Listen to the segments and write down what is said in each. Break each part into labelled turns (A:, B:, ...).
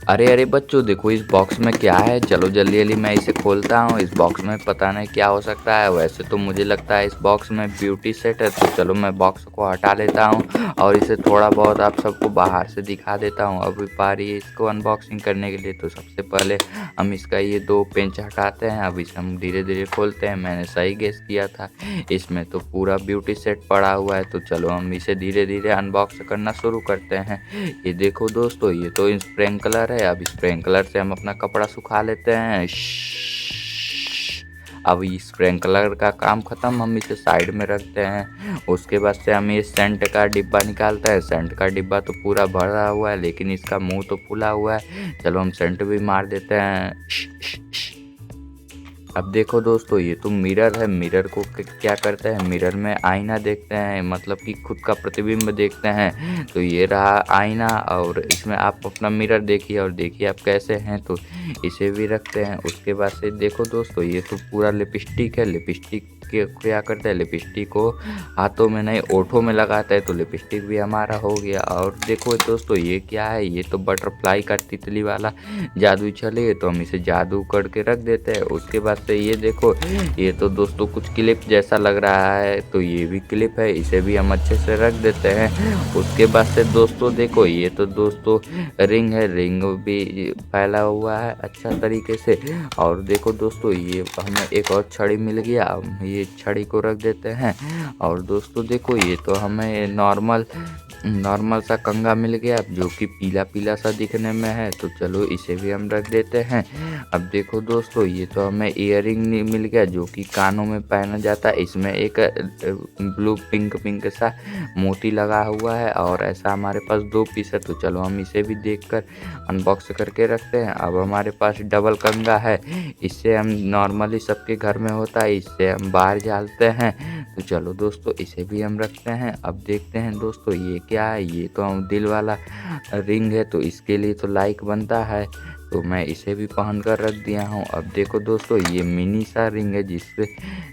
A: अरे अरे बच्चों, देखो इस बॉक्स में क्या है। चलो जल्दी जल्दी मैं इसे खोलता हूँ। इस बॉक्स में पता नहीं क्या हो सकता है। वैसे तो मुझे लगता है इस बॉक्स में ब्यूटी सेट है, तो चलो मैं बॉक्स को हटा लेता हूँ और इसे थोड़ा बहुत आप सबको बाहर से दिखा देता हूँ। अभी बारी है इसको अनबॉक्सिंग करने के लिए। तो सबसे पहले हम इसका ये 2 पेंच हटाते हैं। अब इसे हम धीरे धीरे खोलते हैं। मैंने सही गेस किया था, इसमें तो पूरा ब्यूटी सेट पड़ा हुआ है। तो चलो हम इसे धीरे धीरे अनबॉक्स करना शुरू करते हैं। ये देखो दोस्तों, ये तो स्प्रिंकलर है। अब स्प्रिंकलर से हम अपना कपड़ा सुखा लेते हैं। अब ये स्प्रिंकलर का काम खत्म, हम इसे साइड में रखते हैं। उसके बाद से हम ये सेंट का डिब्बा निकालते हैं। सेंट का डिब्बा तो पूरा भरा हुआ है, लेकिन इसका मुंह तो फूला हुआ है। चलो हम सेंट भी मार देते हैं। अब देखो दोस्तों, ये तो मिरर है। मिरर को क्या करते हैं, मिरर में आईना देखते हैं, मतलब कि खुद का प्रतिबिंब देखते हैं। तो ये रहा आईना, और इसमें आप अपना मिरर देखिए और देखिए आप कैसे हैं। तो इसे भी रखते हैं। उसके बाद से देखो दोस्तों, ये तो पूरा लिपस्टिक है। लिपस्टिक के क्या करते हैं, लिपस्टिक को हाथों में नहीं ओठों में लगाता है। तो लिपस्टिक भी हमारा हो गया। और देखो दोस्तों, ये क्या है, ये तो बटरफ्लाई का तितली वाला जादू चले। तो हम इसे जादू करके रख देते हैं। उसके बाद से ये देखो, ये तो दोस्तों कुछ क्लिप जैसा लग रहा है। तो ये भी क्लिप है, इसे भी हम अच्छे से रख देते हैं। उसके बाद से दोस्तों देखो, ये तो दोस्तों रिंग है। रिंग भी फैला हुआ है अच्छा तरीके से। और देखो दोस्तों, ये हमें एक और छड़ी मिल गया। हम ये छड़ी को रख देते हैं। और दोस्तों देखो, ये तो हमें नॉर्मल सा कंघा मिल गया, जो कि पीला पीला सा दिखने में है। तो चलो इसे भी हम रख देते हैं। अब देखो दोस्तों, ये तो हमें इयररिंग मिल गया, जो कि कानों में पहना जाता है। इसमें एक ब्लू पिंक पिंक सा मोती लगा हुआ है, और ऐसा हमारे पास 2 पीस है। तो चलो हम इसे भी देखकर अनबॉक्स करके रखते हैं। अब हमारे पास डबल कंघा है। इससे हम नॉर्मली सबके घर में होता है, इससे हम बाहर डालते हैं। तो चलो दोस्तों, इसे भी हम रखते हैं। अब देखते हैं दोस्तों, ये क्या है। ये तो हम दिल वाला रिंग है, तो इसके लिए तो लाइक बनता है। तो मैं इसे भी पहन कर रख दिया हूँ। अब देखो दोस्तों, ये मिनी सा रिंग है, जिससे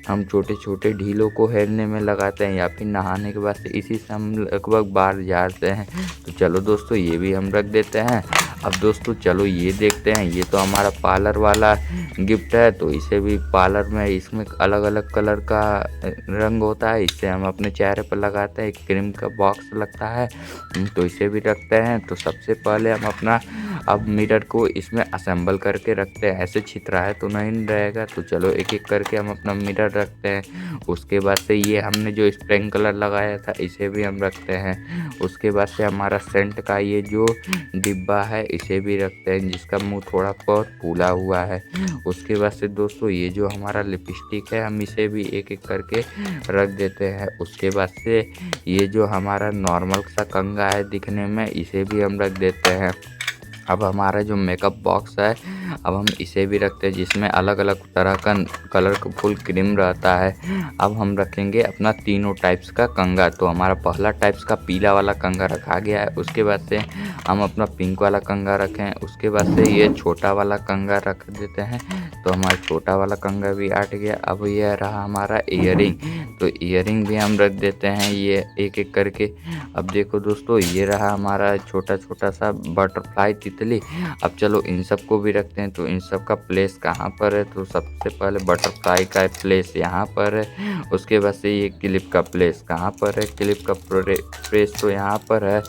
A: हम छोटे छोटे ढीलों को हेरने में लगाते हैं, या फिर नहाने के बाद से इसी से हम लगभग बाहर जाते हैं। तो चलो दोस्तों, ये भी हम रख देते हैं। अब दोस्तों चलो ये देखते हैं, ये तो हमारा पार्लर वाला गिफ्ट है। तो इसे भी पार्लर में, इसमें अलग अलग कलर का रंग होता है, इससे हम अपने चेहरे पर लगाते हैं। एक क्रीम का बॉक्स लगता है, तो इसे भी रखते हैं। तो सबसे पहले हम अपना अब मिरर को इसमें असेंबल करके रखते हैं। ऐसे छितराया तो नहीं रहेगा। तो चलो एक एक करके हम अपना मिरर रखते हैं। उसके बाद से ये हमने जो स्प्रिंकलर लगाया था, इसे भी हम रखते हैं। उसके बाद से हमारा सेंट का ये जो डिब्बा है, इसे भी रखते हैं, जिसका मुंह थोड़ा बहुत फूला हुआ है। उसके बाद से दोस्तों, ये जो हमारा लिपस्टिक है, हम इसे भी एक एक करके रख देते हैं। उसके बाद से ये जो हमारा नॉर्मल सा कंघा है दिखने में, इसे भी हम रख देते हैं। अब हमारा जो मेकअप बॉक्स है, अब हम इसे भी रखते हैं, जिसमें अलग अलग तरह का कलरफुल क्रीम रहता है। अब हम रखेंगे अपना तीनों टाइप्स का कंघा। तो हमारा पहला टाइप्स का पीला वाला कंघा रखा गया है। उसके बाद से हम अपना पिंक वाला कंघा रखें। उसके बाद से ये छोटा वाला कंघा रख देते हैं। तो हमारा छोटा वाला कंघा भी हट गया। अब यह रहा हमारा ईयरिंग। तो ईयरिंग भी हम रख देते हैं, ये एक एक करके। अब देखो दोस्तों, ये रहा हमारा छोटा छोटा सा बटरफ्लाई तितली। अब चलो इन सब को भी रखते हैं। तो इन सब का प्लेस कहाँ पर है, तो सबसे पहले बटरफ्लाई का प्लेस यहाँ पर है। उसके बाद से ये क्लिप का प्लेस कहाँ पर है, क्लिप का प्लेस तो यहाँ पर है।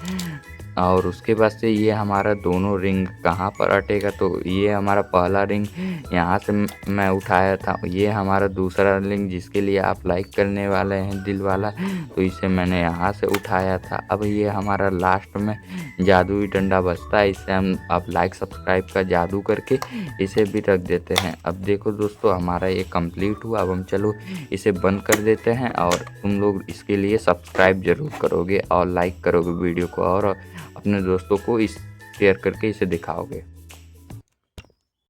A: और उसके बाद से ये हमारा दोनों रिंग कहाँ पर अटेगा, तो ये हमारा पहला रिंग यहाँ से मैं उठाया था। ये हमारा दूसरा रिंग, जिसके लिए आप लाइक करने वाले हैं दिल वाला, तो इसे मैंने यहाँ से उठाया था। अब ये हमारा लास्ट में जादुई डंडा बचता है, इससे हम अब लाइक सब्सक्राइब का जादू करके इसे भी रख देते हैं। अब देखो दोस्तों, हमारा ये कंप्लीट हुआ। अब हम चलो इसे बंद कर देते हैं, और तुम लोग इसके लिए सब्सक्राइब ज़रूर करोगे और लाइक करोगे वीडियो को, और अपने दोस्तों को इस शेयर करके इसे दिखाओगे।